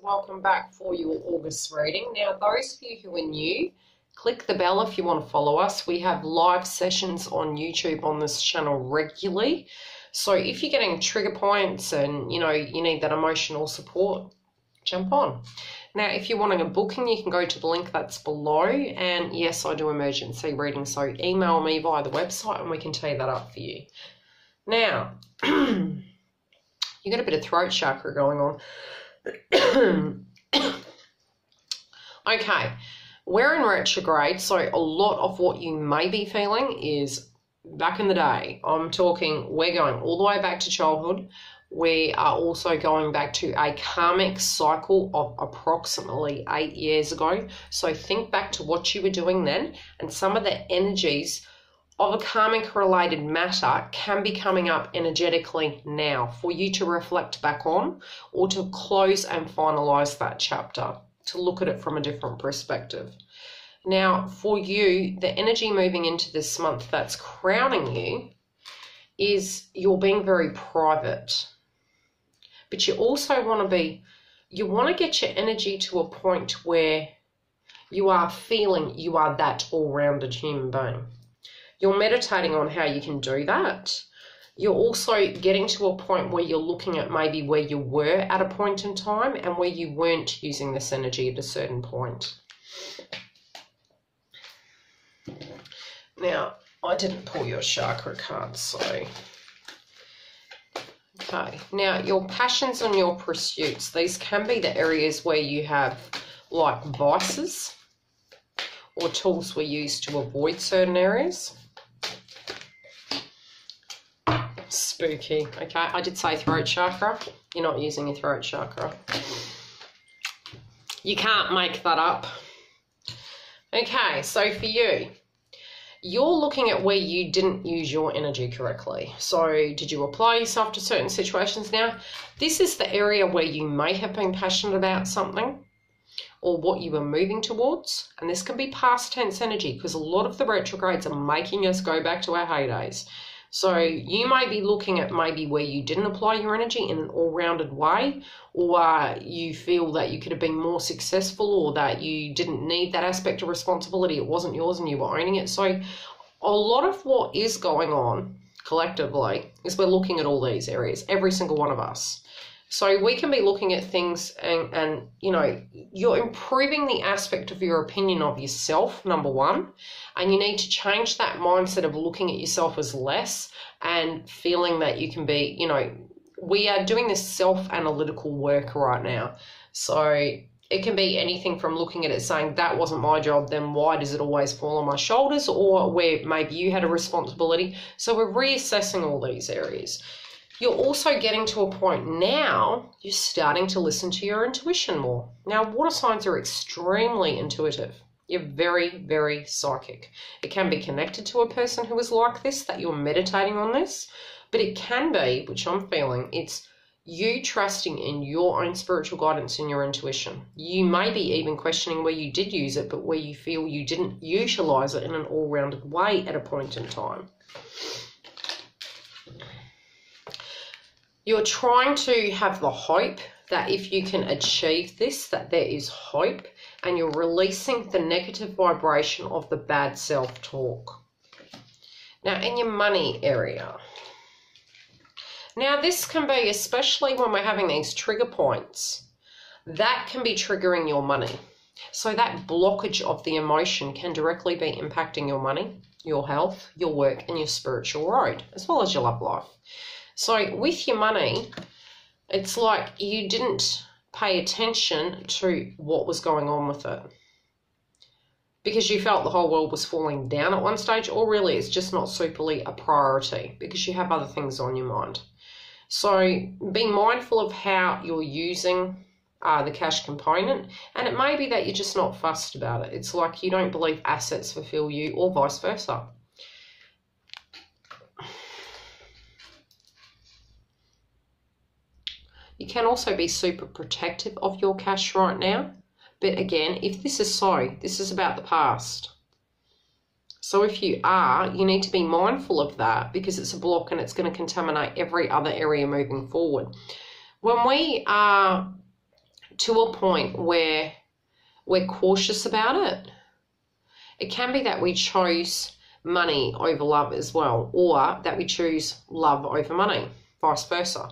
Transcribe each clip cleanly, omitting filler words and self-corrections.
welcome back for your August reading. Now, those of you who are new, click the bell if you want to follow us. We have live sessions on YouTube on this channel regularly. So if you're getting trigger points and, you need that emotional support, jump on. Now, if you're wanting a booking, you can go to the link that's below. And yes, I do emergency readings, so email me via the website and we can tee that up for you. Now, you got a bit of throat chakra going on. Okay, we're in retrograde, so a lot of what you may be feeling is back in the day. I'm talking, we're going all the way back to childhood. We are also going back to a karmic cycle of approximately 8 years ago. So think back to what you were doing then, and some of the energies of a karmic related matter can be coming up energetically now for you to reflect back on, or to close and finalize that chapter, to look at it from a different perspective. Now, for you, the energy moving into this month that's crowning you is you're being very private, but you also want to get your energy to a point where you are feeling you are that all-rounded human being. You're meditating on how you can do that. You're also getting to a point where you're looking at maybe where you were at a point in time and where you weren't using this energy at a certain point. Now, I didn't pull your chakra card, so... Okay, now your passions and your pursuits, these can be the areas where you have like vices or tools we use to avoid certain areas. Spooky. Okay, I did say throat chakra. You're not using your throat chakra. You can't make that up. Okay, so for you, you're looking at where you didn't use your energy correctly. So did you apply yourself to certain situations? Now, this is the area where you may have been passionate about something or what you were moving towards. And this can be past tense energy because a lot of the retrogrades are making us go back to our heydays. So you may be looking at maybe where you didn't apply your energy in an all-rounded way, or you feel that you could have been more successful, or that you didn't need that aspect of responsibility. It wasn't yours and you were owning it. So a lot of what is going on collectively is we're looking at all these areas, every single one of us. So we can be looking at things and you're improving the aspect of your opinion of yourself, number one, and you need to change that mindset of looking at yourself as less and feeling that you can be, we are doing this self-analytical work right now. So it can be anything from looking at it saying, that wasn't my job, then why does it always fall on my shoulders? Or where maybe you had a responsibility. So we're reassessing all these areas. You're also getting to a point now, you're starting to listen to your intuition more. Now, water signs are extremely intuitive. You're very, very psychic. It can be connected to a person who is like this, that you're meditating on this, but it can be, which I'm feeling, it's you trusting in your own spiritual guidance and your intuition. You may be even questioning where you did use it, but where you feel you didn't utilize it in an all-rounded way at a point in time. You're trying to have the hope that if you can achieve this, that there is hope, and you're releasing the negative vibration of the bad self-talk. Now, in your money area. Now, this can be, especially when we're having these trigger points, that can be triggering your money. So that blockage of the emotion can directly be impacting your money, your health, your work, and your spiritual road, as well as your love life. So with your money, it's like you didn't pay attention to what was going on with it because you felt the whole world was falling down at one stage, or really it's just not superly a priority because you have other things on your mind. So be mindful of how you're using the cash component, and it may be that you're just not fussed about it. It's like you don't believe assets fulfill you, or vice versa. You can also be super protective of your cash right now. But again, if this is so, this is about the past. So if you are, you need to be mindful of that because it's a block and it's going to contaminate every other area moving forward. When we are to a point where we're cautious about it. It can be that we chose money over love as well, or that we choose love over money, vice versa.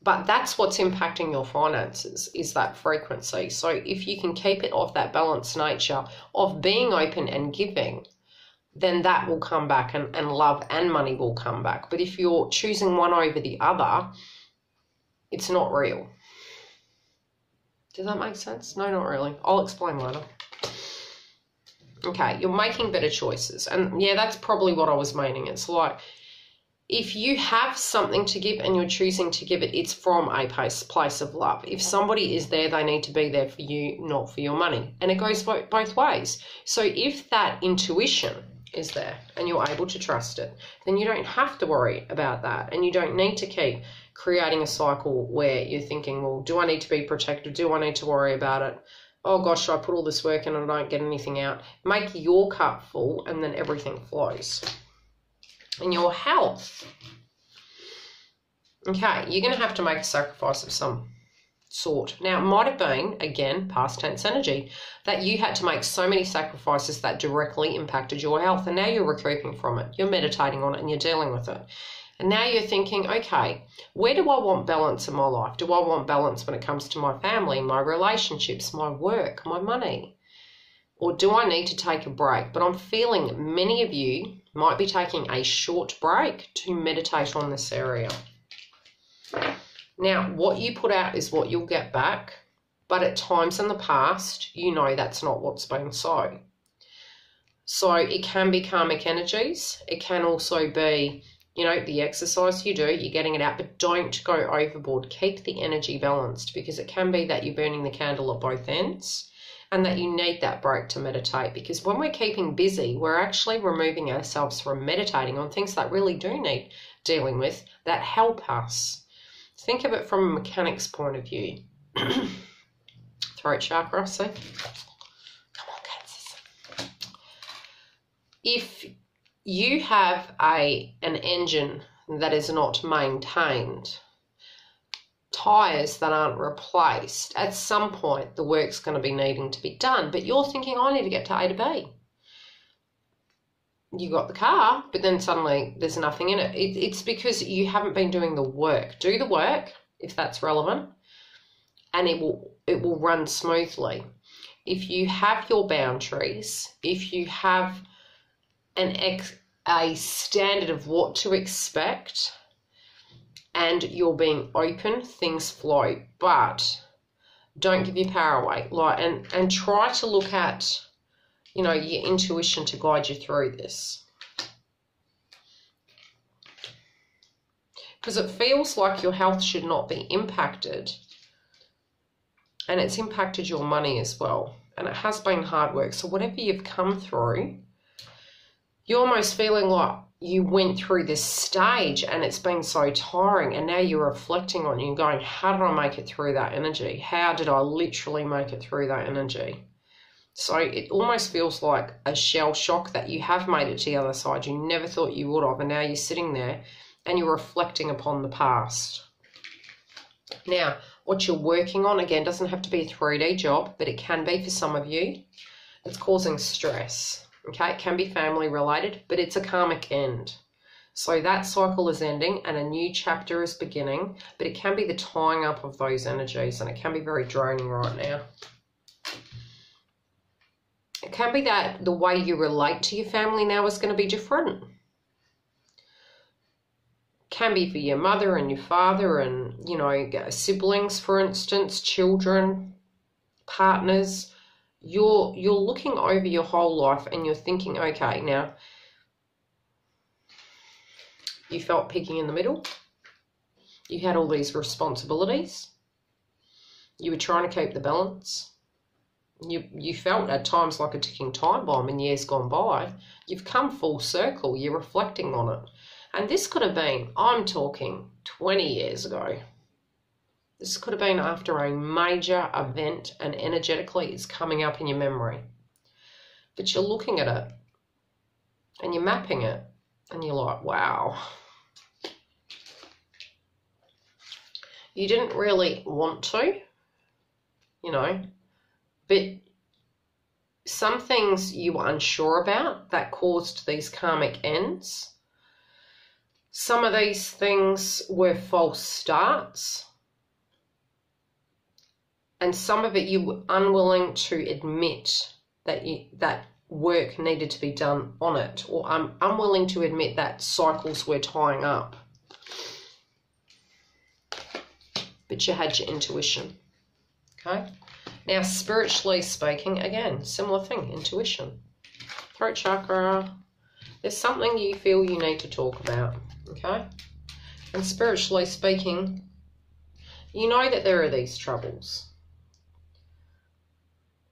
But that's what's impacting your finances, is that frequency. So if you can keep it off that balanced nature of being open and giving, then that will come back, and love and money will come back. But if you're choosing one over the other, it's not real. Does that make sense? No, not really. I'll explain later. Okay, you're making better choices. And yeah, that's probably what I was meaning. It's like, if you have something to give and you're choosing to give it, it's from a place of love. If somebody is there, they need to be there for you, not for your money. And it goes both ways. So if that intuition is there and you're able to trust it, then you don't have to worry about that. And you don't need to keep creating a cycle where you're thinking, well, do I need to be protected? Do I need to worry about it? Oh gosh, I put all this work in and I don't get anything out. Make your cup full and then everything flows. And your health. Okay, you're going to have to make a sacrifice of some sort. Now, it might have been, again, past tense energy, that you had to make so many sacrifices that directly impacted your health, and now you're recouping from it. You're meditating on it and you're dealing with it. And now you're thinking, okay, where do I want balance in my life? Do I want balance when it comes to my family, my relationships, my work, my money? Or do I need to take a break? But I'm feeling many of you might be taking a short break to meditate on this area. Now, what you put out is what you'll get back, but at times in the past, you know that's not what's been so. So it can be karmic energies. It can also be, you know, the exercise you do, you're getting it out, but don't go overboard. Keep the energy balanced, because it can be that you're burning the candle at both ends and that you need that break to meditate, because when we're keeping busy, we're actually removing ourselves from meditating on things that really do need dealing with, that help us. Think of it from a mechanic's point of view. Throat chakra, see? Come on, Cancers. If you have an engine that is not maintained, tyres that aren't replaced, at some point the work's going to be needing to be done, but you're thinking, I need to get to A to B. You got the car, but then suddenly there's nothing in it. It's because you haven't been doing the work. Do the work, if that's relevant, and it will run smoothly. If you have your boundaries, if you have a standard of what to expect, and you're being open, things flow. But don't give your power away. And try to look at, you know, your intuition to guide you through this. Because it feels like your health should not be impacted. And it's impacted your money as well. And it has been hard work. So whatever you've come through, you're almost feeling like you went through this stage and it's been so tiring, and now you're reflecting on it and going, how did I make it through that energy? How did I literally make it through that energy? So it almost feels like a shell shock that you have made it to the other side. You never thought you would have, and now you're sitting there and you're reflecting upon the past. Now, what you're working on, again, doesn't have to be a 3D job, but it can be for some of you. It's causing stress. Okay, it can be family related, but it's a karmic end. So that cycle is ending and a new chapter is beginning, but it can be the tying up of those energies, and it can be very draining right now. It can be that the way you relate to your family now is going to be different. Can be for your mother and your father and, you know, siblings, for instance, children, partners. You're looking over your whole life and you're thinking, okay, now you felt picking in the middle. You had all these responsibilities. You were trying to keep the balance. You felt at times like a ticking time bomb in years gone by. You've come full circle. You're reflecting on it. And this could have been, I'm talking 20 years ago. This could have been after a major event, and energetically it's coming up in your memory. But you're looking at it and you're mapping it and you're like, wow. You didn't really want to, but some things you were unsure about that caused these karmic ends. Some of these things were false starts. And some of it you were unwilling to admit that work needed to be done on it, or unwilling to admit that cycles were tying up. But you had your intuition, okay? Now, spiritually speaking, again, similar thing, intuition. Throat chakra, there's something you feel you need to talk about, okay? And spiritually speaking, you know that there are these troubles.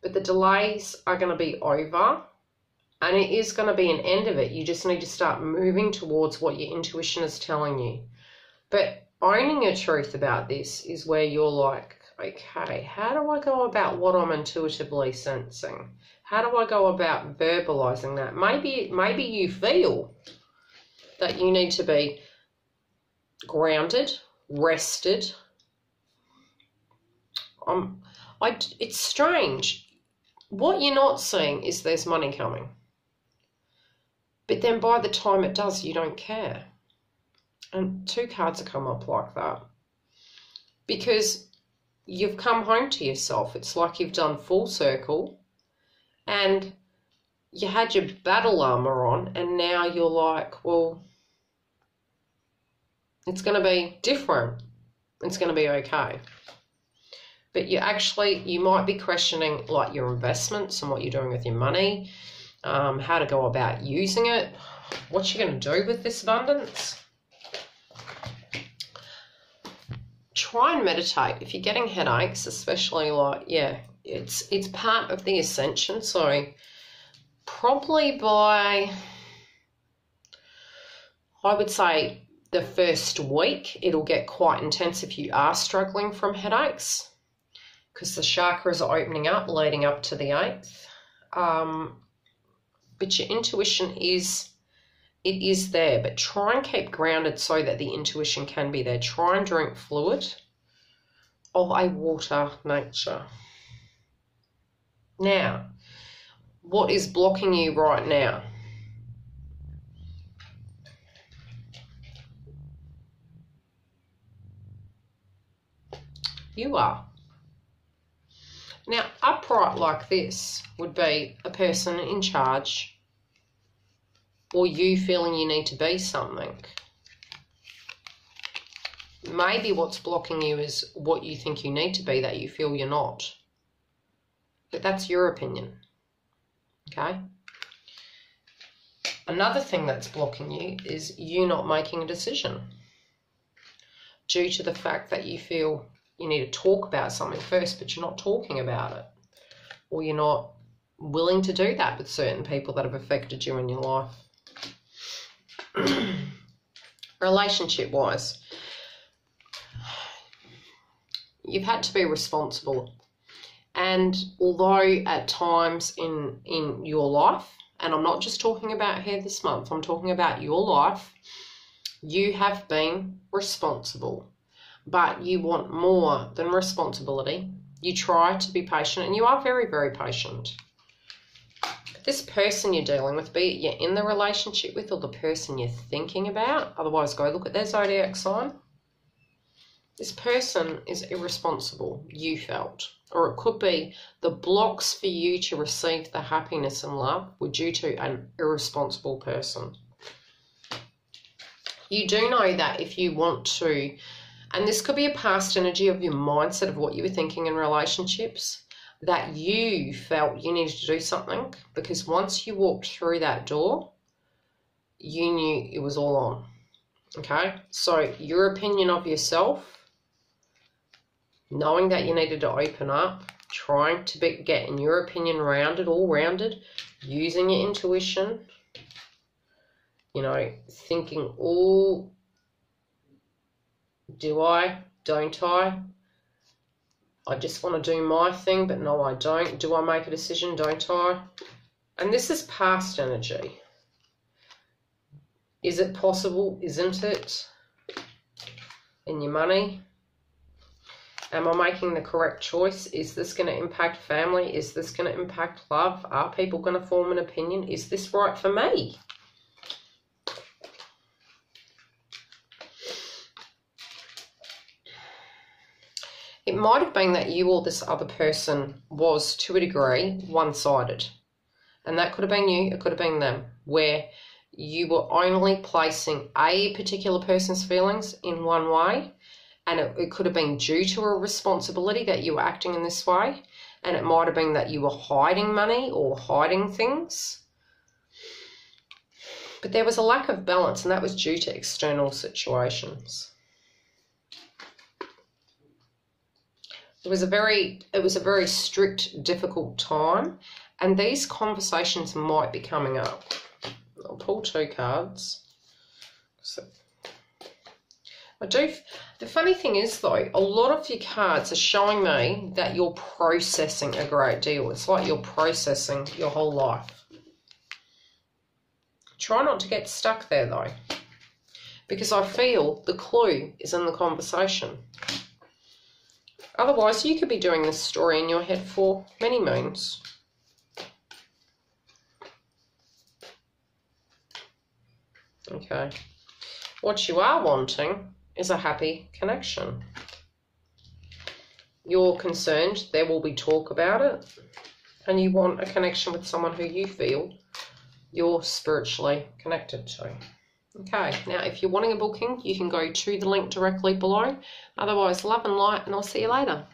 But the delays are going to be over, and it is going to be an end of it. You just need to start moving towards what your intuition is telling you. But owning your truth about this is where you're like, okay, how do I go about what I'm intuitively sensing? How do I go about verbalizing that? Maybe you feel that you need to be grounded, rested. It's strange. What you're not seeing is there's money coming. But then by the time it does, you don't care. And 2 cards have come up like that. Because you've come home to yourself. It's like you've done full circle. And you had your battle armor on. And now you're like, well, it's going to be different. It's going to be okay. But you might be questioning like your investments and what you're doing with your money, how to go about using it, what you're going to do with this abundance. Try and meditate. If you're getting headaches, especially it's part of the ascension. So probably by, I would say, the first week, it'll get quite intense if you are struggling from headaches, because the chakras are opening up, leading up to the 8th. But your intuition is there, but try and keep grounded so that the intuition can be there. Try and drink fluid of a water nature. Now, what is blocking you right now? You are. Now, upright like this would be a person in charge, or you feeling you need to be something. Maybe what's blocking you is what you think you need to be that you feel you're not. But that's your opinion, okay? Another thing that's blocking you is you not making a decision due to the fact that you feel you need to talk about something first, but you're not talking about it. Or you're not willing to do that with certain people that have affected you in your life. Relationship-wise, you've had to be responsible. And although at times in your life, and I'm not just talking about here this month, I'm talking about your life, you have been responsible. But you want more than responsibility. You try to be patient, and you are very, very patient. But this person you're dealing with, be it you're in the relationship with or the person you're thinking about, otherwise go look at their zodiac sign. This person is irresponsible, you felt. Or it could be the blocks for you to receive the happiness and love were due to an irresponsible person. You do know that if you want to, and this could be a past energy of your mindset of what you were thinking in relationships, that you felt you needed to do something, because once you walked through that door, you knew it was all on. Okay? So your opinion of yourself, knowing that you needed to open up, trying to get, in your opinion, all rounded, using your intuition, thinking, oh, do I? Don't I? I just want to do my thing, but no, I don't. Do I make a decision? Don't I? And this is past energy. Is it possible? Isn't it? In your money? Am I making the correct choice? Is this going to impact family? Is this going to impact love? Are people going to form an opinion? Is this right for me? It might have been that you or this other person was, to a degree, one-sided. And that could have been you, it could have been them, where you were only placing a particular person's feelings in one way, and it could have been due to a responsibility that you were acting in this way, and it might have been that you were hiding money or hiding things. But there was a lack of balance, and that was due to external situations. It was a very strict, difficult time, and these conversations might be coming up. I'll pull 2 cards. So, the funny thing is though, a lot of your cards are showing me that you're processing a great deal. It's like you're processing your whole life. Try not to get stuck there though, because I feel the clue is in the conversation. Otherwise, you could be doing this story in your head for many moons. Okay. What you are wanting is a happy connection. You're concerned there will be talk about it, and you want a connection with someone who you feel you're spiritually connected to. Okay, now if you're wanting a booking, you can go to the link directly below. Otherwise, love and light, and I'll see you later.